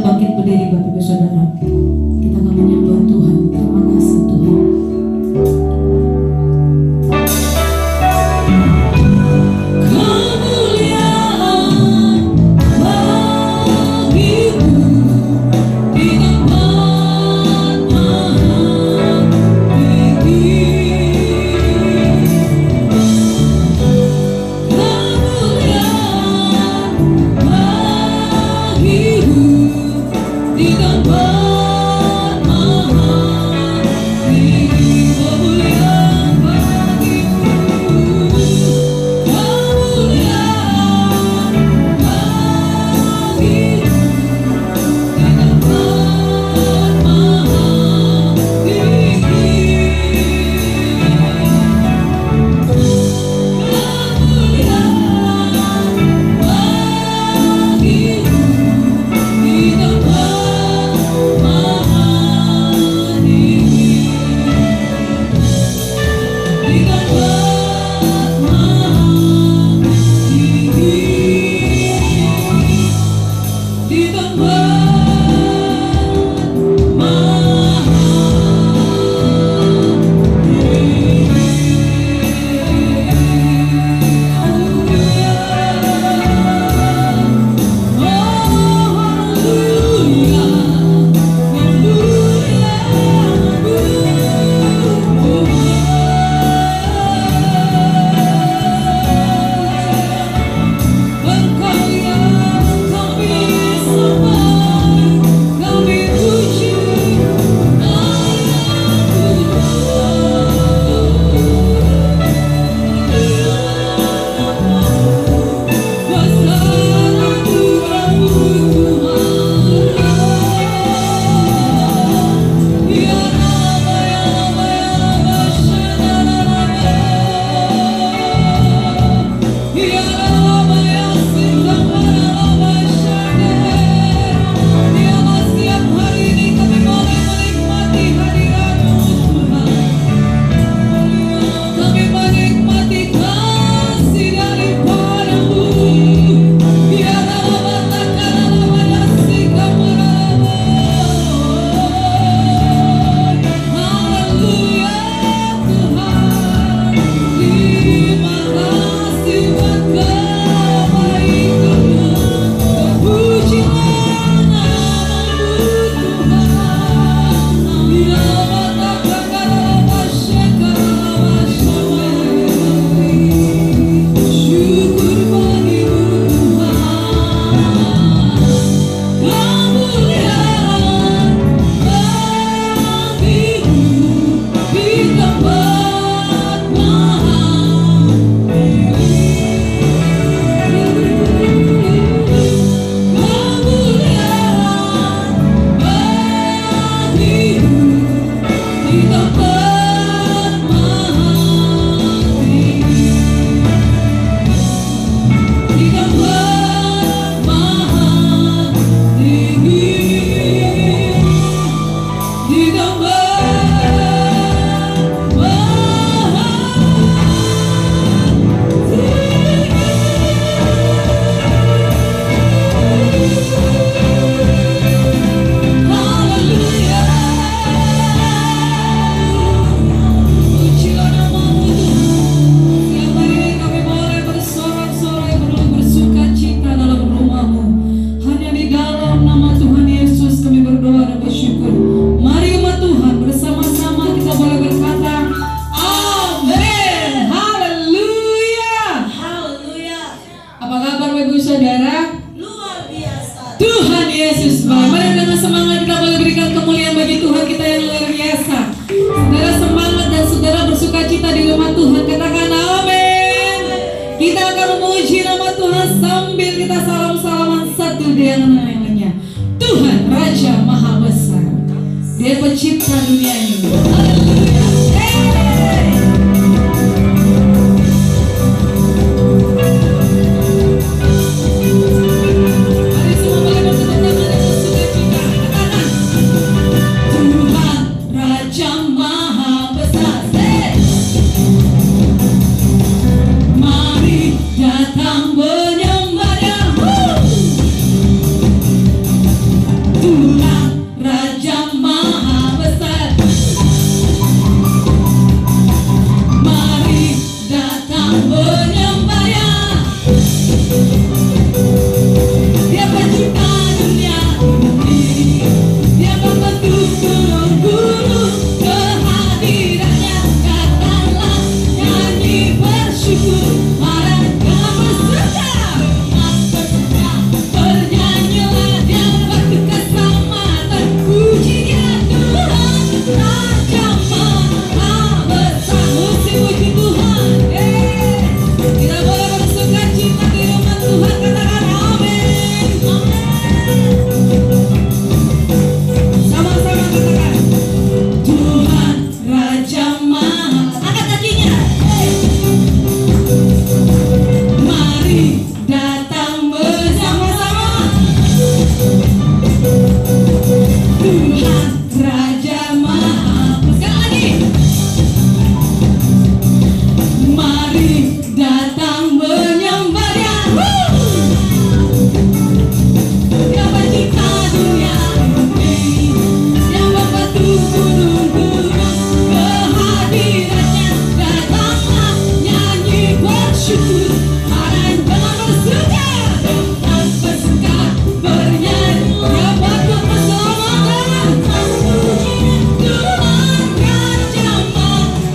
bangkit berdiri Bapak Ibu Saudara. Kita akan menyembah Tuhan. Terima kasih Tuhan. Mari datang menyembah. Tuhan Raja Maha Besar, mari datang menyembah Dia. Dia pencipta dunia ini, Dia membentuk gunung-gunung, kehadirannya katakanlah nyanyi bersyukur, marah dan bersuka, bernyanyilah Dia batu keselamatan, puji Dia Tuhan Raja Maha Besar. Puji Tuhan, kita boleh bersuka cita di rumah Tuhan, katakan amin, sama-sama katakan Tuhan Raja Maha. Angkat kakinya, mari datang bersama-sama. Tuhan Raja Maha Besar lagi, mari datang menyembah Dia. Dia pencipta dunia ini, Dia membentuk gunung-gunung, kehadirannya datanglah nyanyi bersyukur, marah dengan bersuka, dengan bersuka bernyanyi. Dia batu keselamatan, puji Tuhan Raja Maha.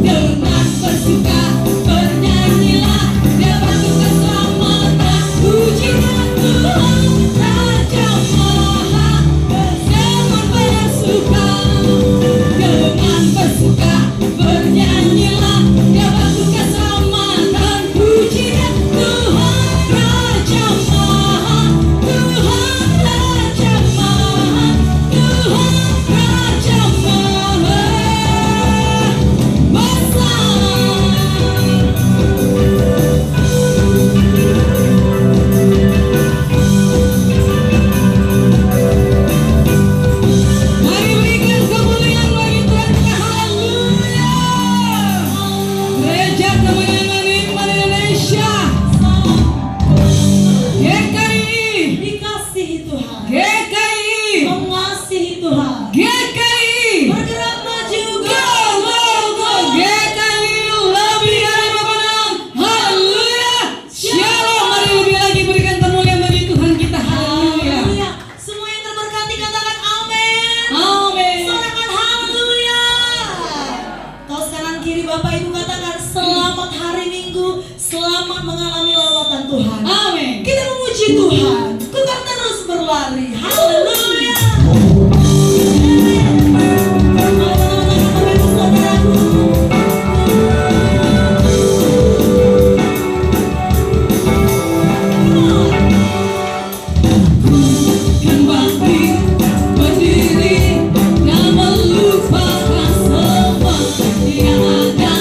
Dengan bersuka bernyanyilah, Dia batu keselamatan, puji Tuhan Raja Maha. Dengan bersuka bernyanyilah, Dia batu keselamatan, puji Tuhan Raja Maha. Tuhan Raja Maha, Tuhan Raja Maha Mari berikan kemuliaan bagi Tuhan kita. Haleluya. Gereja Kemuliaan Iman Indonesia, GKI, Dikasihi Tuhan, GKI, mengasihi Tuhan, GKI, bergerak maju, go, go, go. GKI lebih dari pemenang. Haleluya. Shalom. Mari lebih lagi berikan kemuliaan bagi Tuhan kita. Haleluya. Haleluya. Semua yang terberkati katakan amin. Amin. Sorakan haleluya. Kaos kanan kiri Bapak Ibu katakan selamat hari Minggu, selamat mengalami lawatan Tuhan. Amin. Kita memuji Tuhan, kita terus berlari. Haleluya. Bapak Ibu Saudaraku, Kan bangkit, berdiri, dan melupakan semua yang ada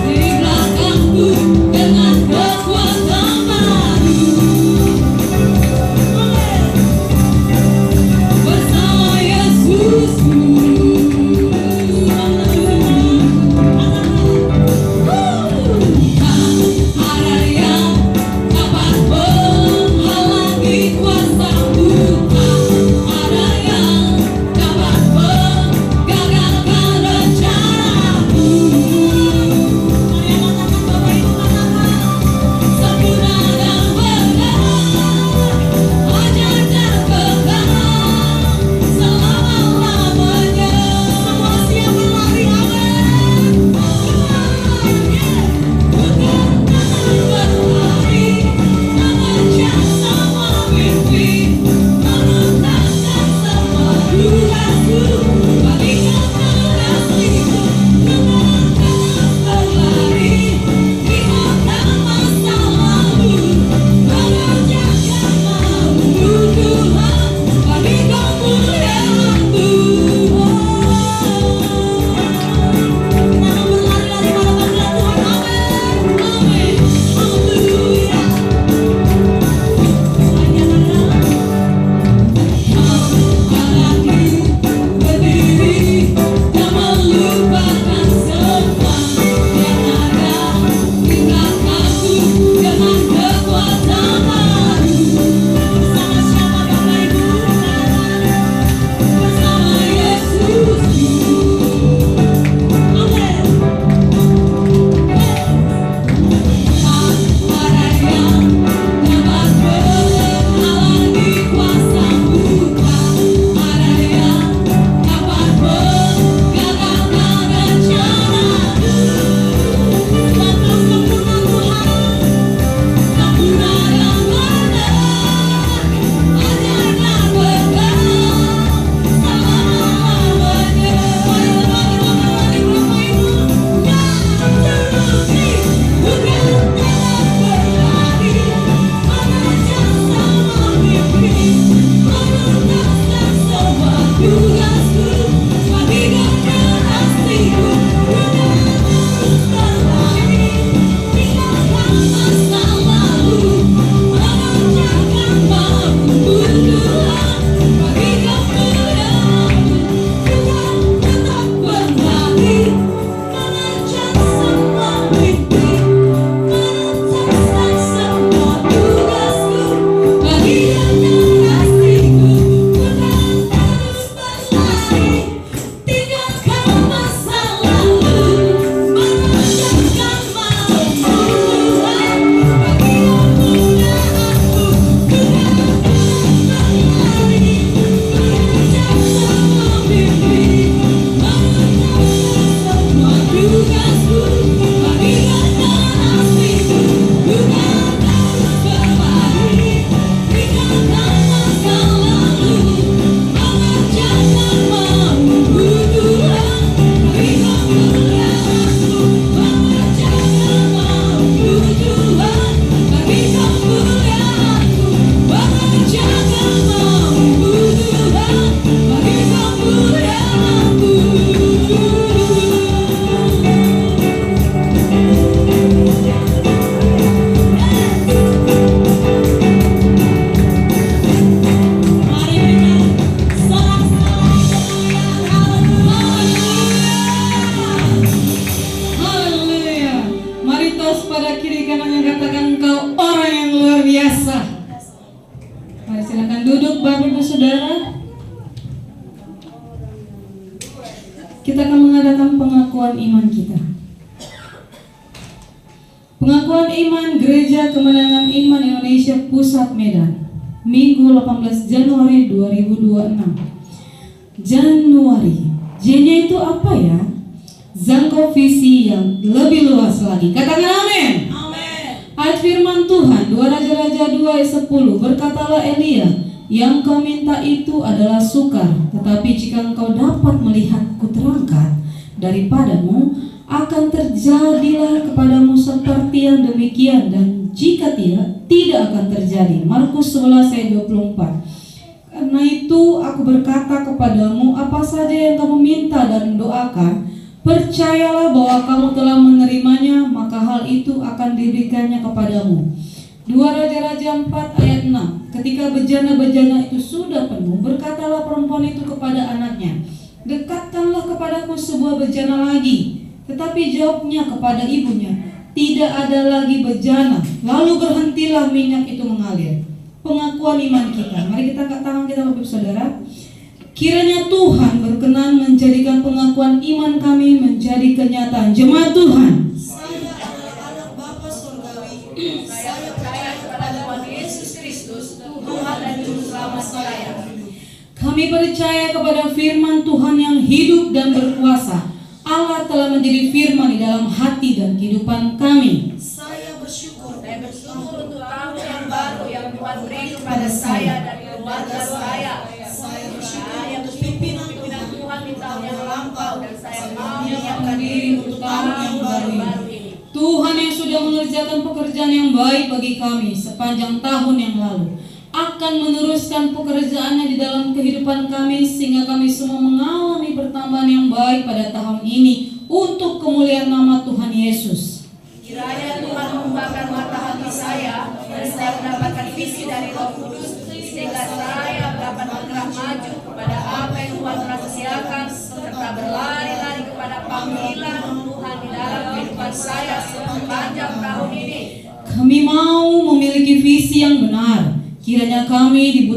di belakangku dengan kekuatan baru. Duduk Bapak Ibu Saudara. Kita akan mengadakan pengakuan iman kita. Pengakuan iman Gereja Kemenangan Iman Indonesia Pusat Medan, Minggu 18 Januari 2026. Januari, J-nya itu apa ya? Jangkau visi yang lebih luas lagi. Katakan amin. Ayat firman Tuhan 2 Raja-Raja 2 ayat 10, berkatalah Elia, yang kau minta itu adalah sukar, tetapi jika engkau dapat melihat kuterangkan daripadamu, akan terjadilah kepadamu seperti yang demikian, dan jika tidak akan terjadi. Markus 11 ayat 24. Karena itu aku berkata kepadamu, apa saja yang kamu minta dan doakan, percayalah bahwa kamu telah menerimanya, maka hal itu akan diberikannya kepadamu. 2 Raja-Raja 4 ayat 6. Ketika bejana-bejana itu sudah penuh, berkatalah perempuan itu kepada anaknya, dekatkanlah kepadaku sebuah bejana lagi. Tetapi jawabnya kepada ibunya, tidak ada lagi bejana. Lalu berhentilah minyak itu mengalir. Pengakuan iman kita. Mari kita angkat tangan kita Bapak Saudara. Kiranya Tuhan berkenan menjadikan pengakuan iman kami menjadi kenyataan. Jemaat Tuhan, Saya adalah anak Bapa Surgawi. Saya percaya kepada Tuhan Yesus Kristus, Tuhan dan Juru Selamat saya. kami percaya kepada firman Tuhan yang hidup dan berkuasa. Allah telah menjadi firman di dalam hati dan kehidupan kami. Saya bersyukur untuk tahun yang baru yang Tuhan beri kepada saya dan keluarga saya. Saya bersyukur untuk pimpinan Tuhan di tahun yang lampau, dan saya mau menyiapkan diri untuk tahun yang baru ini. Tuhan yang sudah mengerjakan pekerjaan yang baik bagi kami sepanjang tahun yang lalu akan meneruskan pekerjaannya di dalam kehidupan kami, sehingga kami semua mengalami pertambahan yang baik pada tahun ini untuk kemuliaan nama Tuhan Yesus. Kiranya Tuhan membukakan mata hati saya dan saya mendapatkan visi dari Roh Kudus, sehingga saya dapat bergerak maju kepada apa yang Tuhan telah sediakan, serta berlari-lari kepada panggilan Tuhan di dalam kehidupan saya sepanjang tahun ini. Kami mau memiliki visi yang benar. Kiranya kami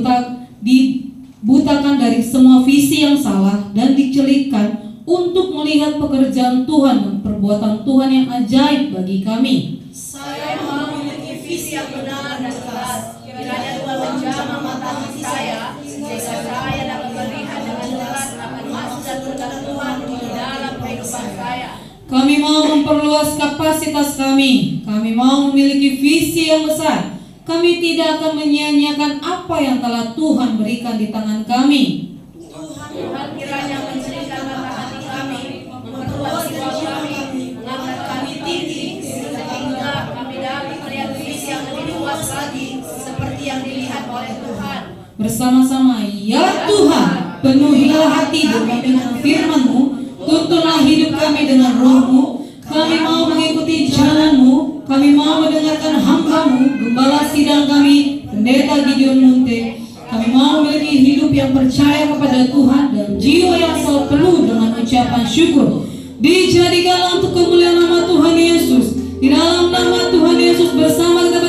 dibutakan dari semua visi yang salah dan dicelikkan untuk melihat pekerjaan Tuhan dan perbuatan Tuhan yang ajaib bagi kami. Saya mau memiliki visi yang benar dan jelas. Kiranya Tuhan menjamah mata hati saya, sehingga saya dapat melihat dengan jelas akan maksud dan rencana Tuhan di dalam kehidupan saya. Kami mau memperluas kapasitas kami. Kami mau memiliki visi yang besar. Kami tidak akan menyia-nyiakan apa yang telah Tuhan berikan di tangan kami. Tuhan kiranya menjadikan mata hati kami, memperluas jiwa kami, mengangkat kami tinggi, sehingga kami dapat melihat visi yang lebih luas lagi, seperti yang dilihat oleh Tuhan. Bersama-sama, ya Tuhan, penuhilah hati kami dengan firman-Mu, tuntunlah hidup kami dengan roh-Mu. Kami mau mengikuti jalan-Mu, kami mau mendengarkan hamba-Mu, gembala sidang kami, pendeta Gideon Munte. Kami mau memiliki hidup yang percaya kepada Tuhan dan jiwa yang selalu penuh dengan ucapan syukur. Dijadikanlah untuk kemuliaan nama Tuhan Yesus. Di dalam nama Tuhan Yesus bersama kita